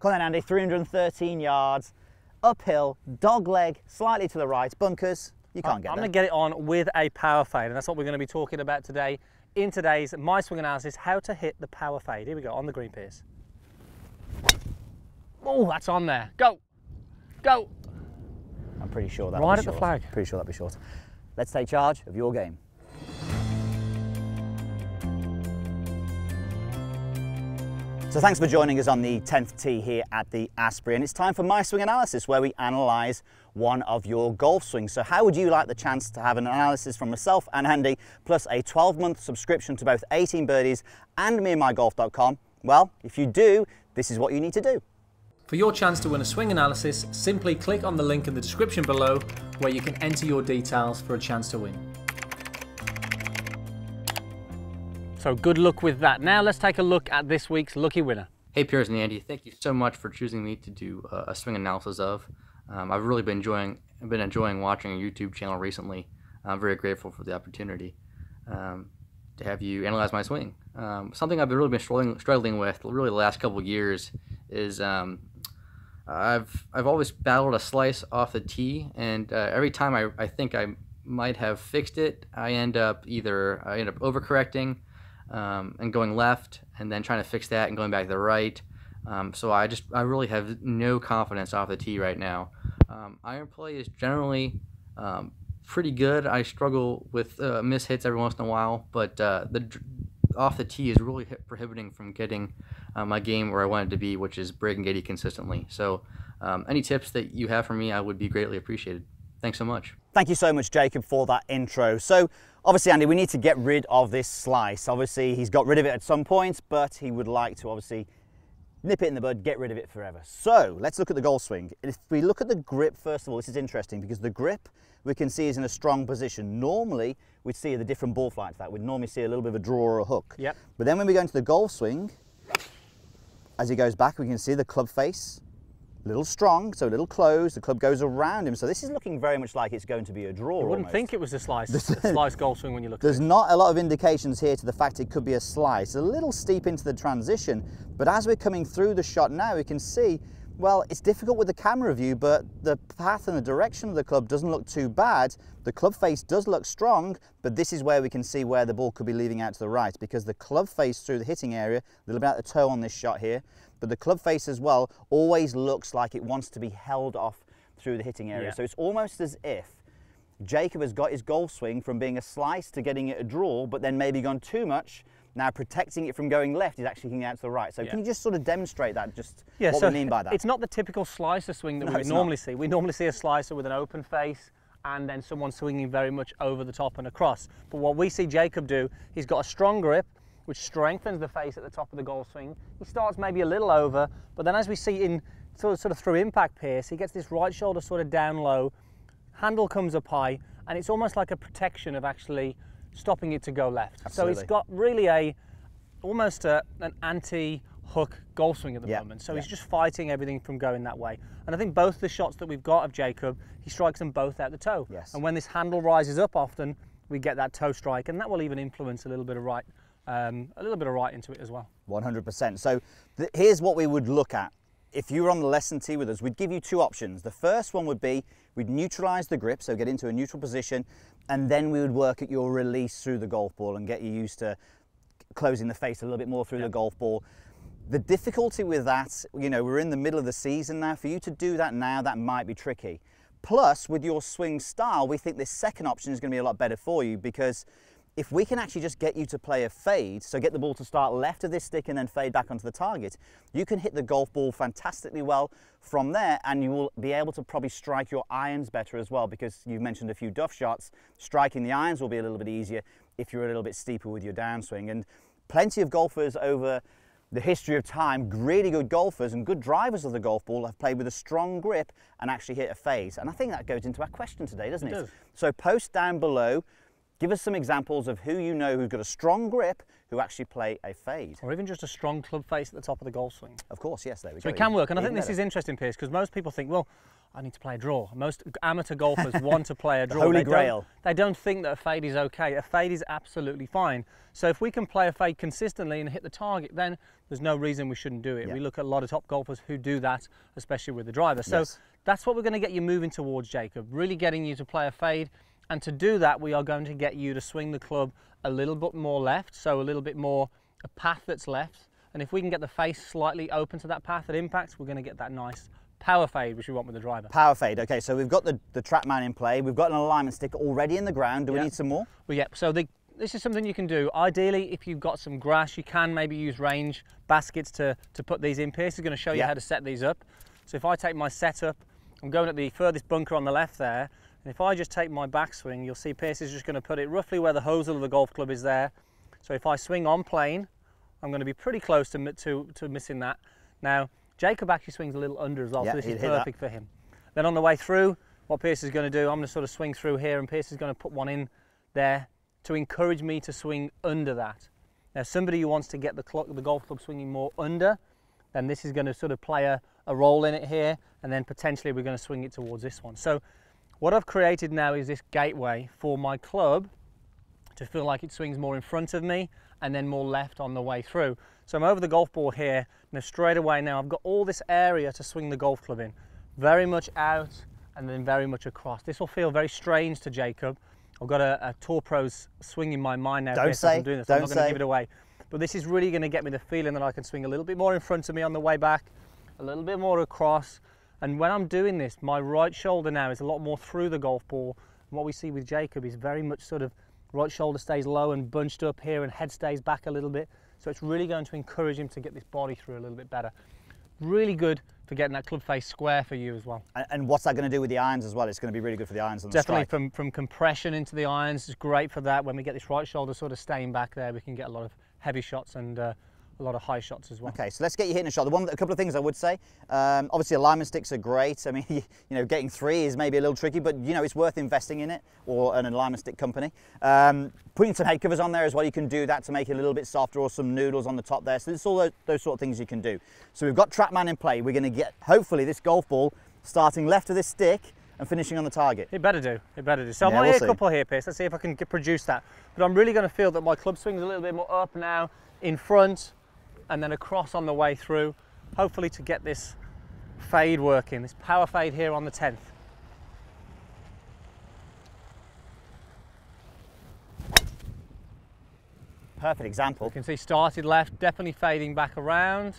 Come on, Andy, 313 yards, uphill, dog leg, slightly to the right, bunkers. You can't get there. I'm going to get it on with a power fade, and that's what we're going to be talking about today in today's My Swing Analysis, how to hit the power fade. Here we go, on the green, Pierce. Oh, that's on there. Go. Go. I'm pretty sure that'll right be at short. the flag. Pretty sure that'll be short. Let's take charge of your game. So thanks for joining us on the 10th tee here at the Asprey, and it's time for My Swing Analysis, where we analyse one of your golf swings. So how would you like the chance to have an analysis from myself and Andy, plus a 12-month subscription to both 18 Birdies and meandmygolf.com? Well, if you do, this is what you need to do. For your chance to win a swing analysis, simply click on the link in the description below, where you can enter your details for a chance to win. So good luck with that. Now let's take a look at this week's lucky winner. Hey Piers and Andy, thank you so much for choosing me to do a swing analysis of. I've really been enjoying watching your YouTube channel recently. I'm very grateful for the opportunity to have you analyze my swing. Something I've really been struggling with really the last couple of years is I've always battled a slice off the tee, and every time I think I might have fixed it, I end up overcorrecting and going left, and then trying to fix that and going back to the right. So I really have no confidence off the tee right now. Iron play is generally pretty good. I struggle with miss hits every once in a while, but off the tee is really prohibiting from getting my game where I want it to be, which is breaking 80 consistently. So any tips that you have for me, I would be greatly appreciated. Thanks so much. Thank you so much, Jacob, for that intro. So obviously, Andy, we need to get rid of this slice. Obviously, he's got rid of it at some points, but he would like to obviously nip it in the bud, get rid of it forever. So let's look at the golf swing. If we look at the grip, first of all, this is interesting because the grip we can see is in a strong position. Normally, we'd see the different ball flights that. We'd normally see a little bit of a draw or a hook. Yep. But then when we go into the golf swing, as he goes back, we can see the club face, a little strong, so a little closed, the club goes around him. So this is looking very much like it's going to be a draw. You wouldn't almost think it was a slice golf swing when you look at it. There's not a lot of indications here to the fact it could be a slice. A little steep into the transition, but as we're coming through the shot now, we can see, well, it's difficult with the camera view, but the path and the direction of the club doesn't look too bad. The club face does look strong, but this is where we can see where the ball could be leaving out to the right, because the club face through the hitting area, a little bit out the toe on this shot here, but the club face as well always looks like it wants to be held off through the hitting area. Yeah. So it's almost as if Jacob has got his golf swing from being a slice to getting it a draw, but then maybe gone too much. Now protecting it from going left is actually going out to the right. So Yeah. can you just sort of demonstrate that, just Yeah, what so we mean by that? It's not the typical slicer swing that No, we would it's normally not. see. We normally see a slicer with an open face and then someone swinging very much over the top and across. But what we see Jacob do, he's got a strong grip, which strengthens the face at the top of the golf swing. He starts maybe a little over, but then as we see in sort of through impact Pierce, he gets this right shoulder sort of down low, handle comes up high, and it's almost like a protection of actually stopping it to go left. Absolutely. So it's got really almost an anti-hook golf swing at the moment. So he's just fighting everything from going that way. And I think both the shots that we've got of Jacob, he strikes them both out the toe. Yes. And when this handle rises up often, we get that toe strike, and that will even influence a little bit of right into it as well. 100%. So here's what we would look at. If you were on the lesson tee with us, we'd give you two options. The first one would be we'd neutralize the grip, so get into a neutral position, and then we would work at your release through the golf ball and get you used to closing the face a little bit more through the golf ball. The difficulty with that, you know, we're in the middle of the season now. For you to do that now, that might be tricky. Plus, with your swing style, we think this second option is going to be a lot better for you, because if we can actually just get you to play a fade, so get the ball to start left of this stick and then fade back onto the target, you can hit the golf ball fantastically well from there, and you will be able to probably strike your irons better as well, because you've mentioned a few duff shots. Striking the irons will be a little bit easier if you're a little bit steeper with your downswing. And plenty of golfers over the history of time, really good golfers and good drivers of the golf ball, have played with a strong grip and actually hit a fade. And I think that goes into our question today, doesn't it? It does. So post down below Give us some examples of who you know who's got a strong grip who actually play a fade. Or even just a strong club face at the top of the golf swing. Of course, yes, there we go. So it can work, and I think this is interesting, Piers, because most people think, well, I need to play a draw. Most amateur golfers want to play a draw. Holy grail. They don't think that a fade is okay. A fade is absolutely fine. So if we can play a fade consistently and hit the target, then there's no reason we shouldn't do it. Yeah. We look at a lot of top golfers who do that, especially with the driver. So Yes. that's what we're going to get you moving towards, Jacob, really getting you to play a fade. And to do that, we are going to get you to swing the club a little bit more left, so a little bit more a path that's left. And if we can get the face slightly open to that path at impact, we're going to get that nice power fade, which we want with the driver. Power fade. Okay, so we've got the TrackMan in play. We've got an alignment stick already in the ground. Do we need some more? Well, yeah, so this is something you can do. Ideally, if you've got some grass, you can maybe use range baskets to put these in. Pierce is going to show you how to set these up. So if I take my setup, I'm going at the furthest bunker on the left there, and if I just take my backswing, you'll see Pierce is just going to put it roughly where the hosel of the golf club is there. So if I swing on plane, I'm going to be pretty close to missing that. Now, Jacob actually swings a little under as well, so this is perfect for him. Then on the way through, what Pierce is going to do, I'm going to sort of swing through here, and Pierce is going to put one in there to encourage me to swing under that. Now, somebody who wants to get the golf club swinging more under, then this is going to sort of play a role in it here, and then potentially we're going to swing it towards this one. So what I've created now is this gateway for my club to feel like it swings more in front of me and then more left on the way through. So I'm over the golf ball here, and straight away now I've got all this area to swing the golf club in. Very much out and then very much across. This will feel very strange to Jacob. I've got a Tour Pro's swing in my mind now. Don't say, I'm doing this. I'm not going to give it away. But this is really going to get me the feeling that I can swing a little bit more in front of me on the way back, a little bit more across. And when I'm doing this, my right shoulder now is a lot more through the golf ball. And what we see with Jacob is very much sort of right shoulder stays low and bunched up here, and head stays back a little bit. So it's really going to encourage him to get this body through a little bit better. Really good for getting that club face square for you as well. And what's that going to do with the irons as well? It's going to be really good for the irons on the strike. Definitely from compression into the irons, it's great for that. When we get this right shoulder sort of staying back there, we can get a lot of heavy shots and a lot of high shots as well. Okay, so let's get you hitting a shot. A couple of things I would say. Obviously, alignment sticks are great. I mean, you know, getting 3 is maybe a little tricky, but you know, it's worth investing in it, or an alignment stick company. Putting some head covers on there as well, you can do that to make it a little bit softer, or some noodles on the top there. So it's all those sort of things you can do. So we've got TrackMan in play. We're going to get, hopefully, this golf ball starting left of this stick and finishing on the target. It better do, it better do. So I might hit a couple here, Pierce. Let's see if I can produce that. But I'm really going to feel that my club swing's a little bit more up now, in front, and then across on the way through, hopefully to get this fade working, this power fade here on the 10th. Perfect example. You can see started left, definitely fading back around.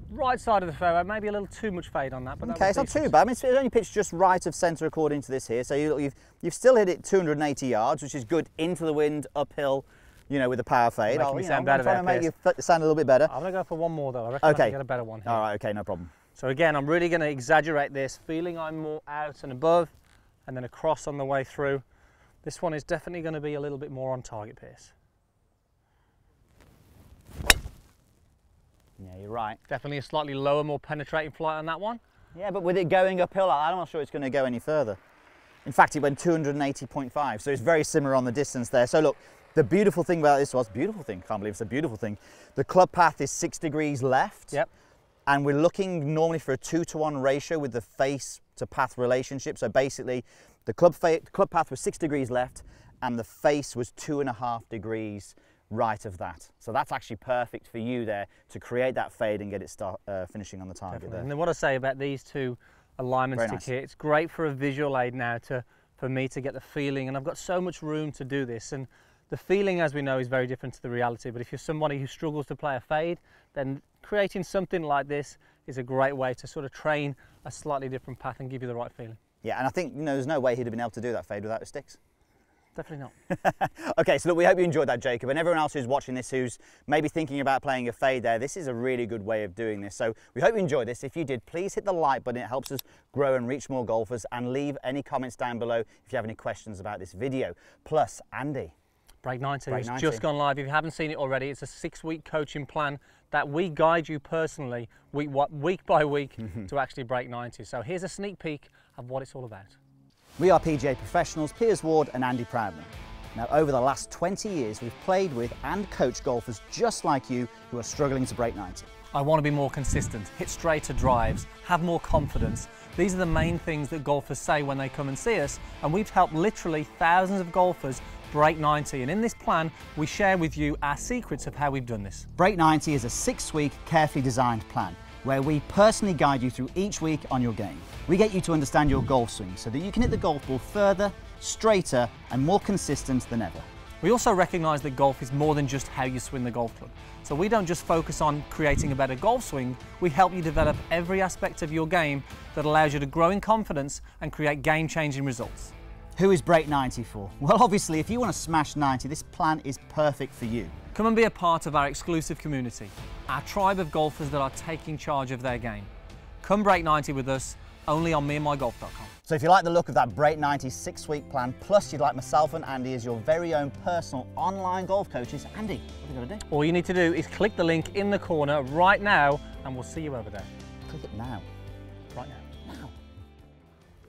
Right side of the fairway, maybe a little too much fade on that, but okay, it's not too bad. I mean, it's only pitched just right of centre according to this here. So you've still hit it 280 yards, which is good into the wind, uphill, you know, with the power fade. Making me sound better there, I'm trying to make you sound a little bit better. I'm going to go for one more though. I reckon I can get a better one here. All right, okay, no problem. So again, I'm really going to exaggerate this, feeling I'm more out and above, and then across on the way through. This one is definitely going to be a little bit more on target, Pierce. Yeah, you're right. Definitely a slightly lower, more penetrating flight on that one. Yeah, but with it going uphill, I'm not sure it's going to go any further. In fact, it went 280.5, so it's very similar on the distance there. So look, the beautiful thing about this beautiful thing, can't believe it's a beautiful thing. The club path is 6 degrees left. Yep. And we're looking normally for a 2-to-1 ratio with the face to path relationship. So basically, the club path was 6 degrees left, and the face was 2.5 degrees right of that. So that's actually perfect for you there to create that fade and get it finishing on the target. Definitely. There. And then what I say about these two alignment sticks here, it's great for a visual aid now for me to get the feeling, and I've got so much room to do this. And the feeling, as we know, is very different to the reality. But if you're somebody who struggles to play a fade, then creating something like this is a great way to sort of train a slightly different path and give you the right feeling. Yeah, and I think, you know, there's no way he'd have been able to do that fade without the sticks. Definitely not. Okay, so look, we hope you enjoyed that, Jacob, and everyone else who's watching this who's maybe thinking about playing a fade there, this is a really good way of doing this. So we hope you enjoyed this. If you did, please hit the like button. It helps us grow and reach more golfers, and leave any comments down below if you have any questions about this video. Plus, Andy. Break 90 has just gone live. If you haven't seen it already, it's a 6-week coaching plan that we guide you personally week by week to actually break 90. So here's a sneak peek of what it's all about. We are PGA professionals, Piers Ward and Andy Proudman. Now, over the last 20 years, we've played with and coached golfers just like you who are struggling to break 90. I want to be more consistent, hit straighter drives, have more confidence. These are the main things that golfers say when they come and see us, and we've helped literally thousands of golfers break 90. And in this plan, we share with you our secrets of how we've done this. Break 90 is a 6-week, carefully designed plan where we personally guide you through each week on your game. We get you to understand your golf swing so that you can hit the golf ball further, straighter, and more consistent than ever. We also recognise that golf is more than just how you swing the golf club. So we don't just focus on creating a better golf swing, we help you develop every aspect of your game that allows you to grow in confidence and create game-changing results. Who is Break 90 for? Well, obviously, if you want to smash 90, this plan is perfect for you. Come and be a part of our exclusive community, our tribe of golfers that are taking charge of their game. Come break 90 with us, only on meandmygolf.com. So if you like the look of that Break 90 6-week plan, plus you'd like myself and Andy as your very own personal online golf coaches, Andy, what have you got to do? All you need to do is click the link in the corner right now, and we'll see you over there. Click it now. Right now. Now.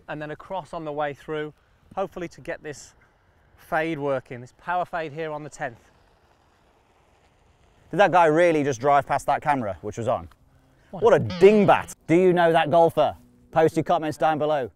And then across on the way through, hopefully to get this fade working, this power fade here on the 10th. Did that guy really just drive past that camera, which was on? What a dingbat. Do you know that golfer? Post your comments down below.